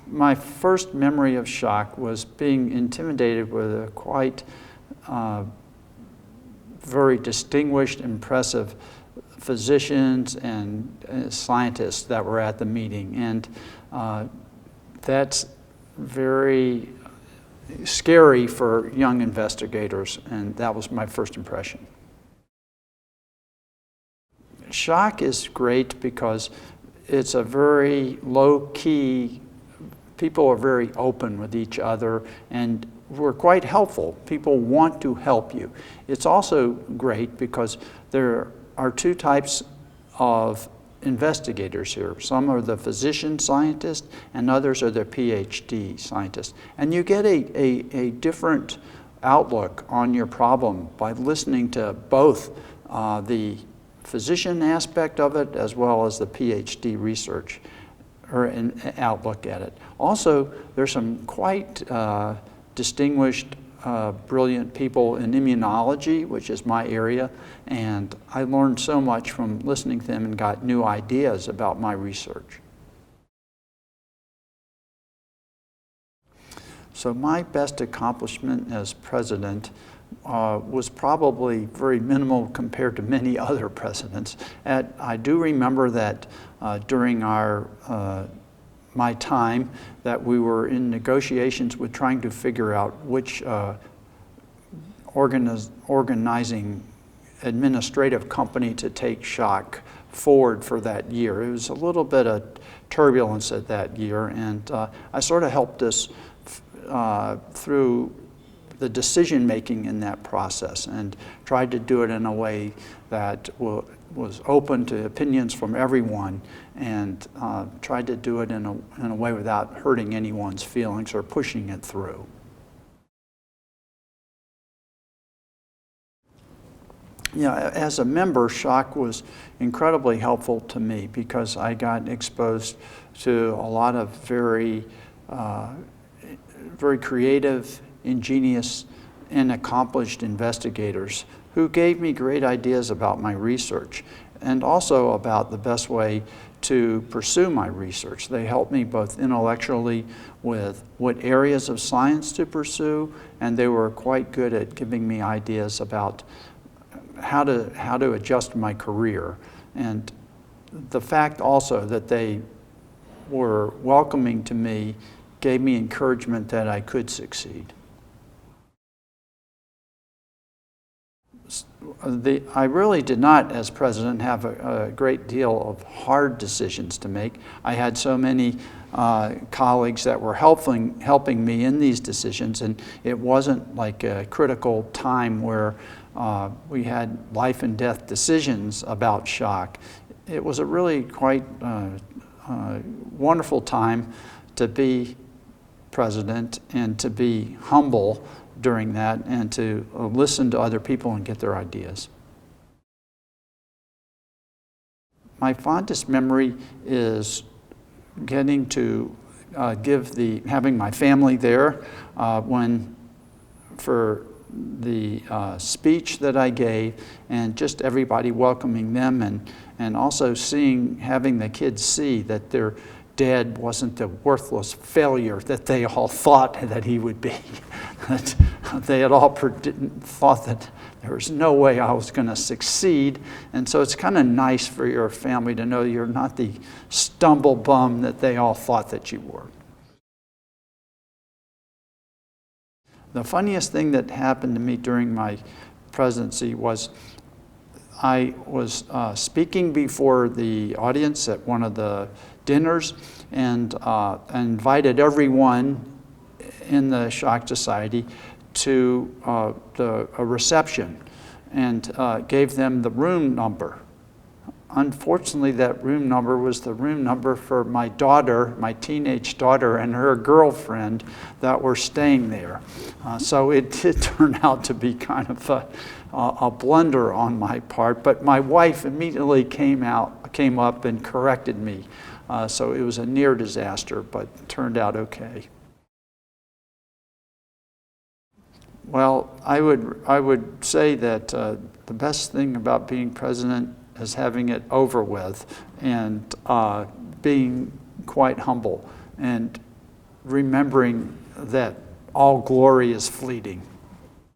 My first memory of shock was being intimidated with a quite very distinguished, impressive physicians and scientists that were at the meeting. And that's very scary for young investigators, and that was my first impression. Shock is great because it's a very low-key, people are very open with each other and we're quite helpful. People want to help you. It's also great because there are two types of investigators here. Some are the physician scientists and others are the PhD scientists. And you get a different outlook on your problem by listening to both the physician aspect of it as well as the PhD research or an outlook at it. Also, there's some quite distinguished, brilliant people in immunology, which is my area, and I learned so much from listening to them and got new ideas about my research. So my best accomplishment as president was probably very minimal compared to many other presidents. I do remember that during my time that we were in negotiations with trying to figure out which organizing administrative company to take shock forward for that year. It was a little bit of turbulence at that year, and I sort of helped us through the decision making in that process and tried to do it in a way that was open to opinions from everyone and tried to do it in a way without hurting anyone's feelings or pushing it through. Yeah, as a member, shock was incredibly helpful to me because I got exposed to a lot of very creative, ingenious, and accomplished investigators who gave me great ideas about my research and also about the best way to pursue my research. They helped me both intellectually with what areas of science to pursue, and they were quite good at giving me ideas about how to adjust my career. And the fact also that they were welcoming to me gave me encouragement that I could succeed. I really did not, as president, have a great deal of hard decisions to make. I had so many colleagues that were helping me in these decisions, and it wasn't like a critical time where we had life and death decisions about shock. It was a really quite wonderful time to be president and to be humble during that and to listen to other people and get their ideas. My fondest memory is getting to having my family there for the speech that I gave, and just everybody welcoming them, and also having the kids see that their dad wasn't the worthless failure that they all thought that he would be. That they had all thought that there was no way I was going to succeed, and so it's kind of nice for your family to know you're not the stumble bum that they all thought that you were. The funniest thing that happened to me during my presidency was I was speaking before the audience at one of the dinners and invited everyone in the Shock Society to a reception and gave them the room number. Unfortunately, that room number was the room number for my daughter, my teenage daughter, and her girlfriend that were staying there. So it did turn out to be kind of a blunder on my part, but my wife immediately came up and corrected me. So it was a near disaster, but turned out okay. Well, I would say that the best thing about being president is having it over with and being quite humble. and remembering that all glory is fleeting.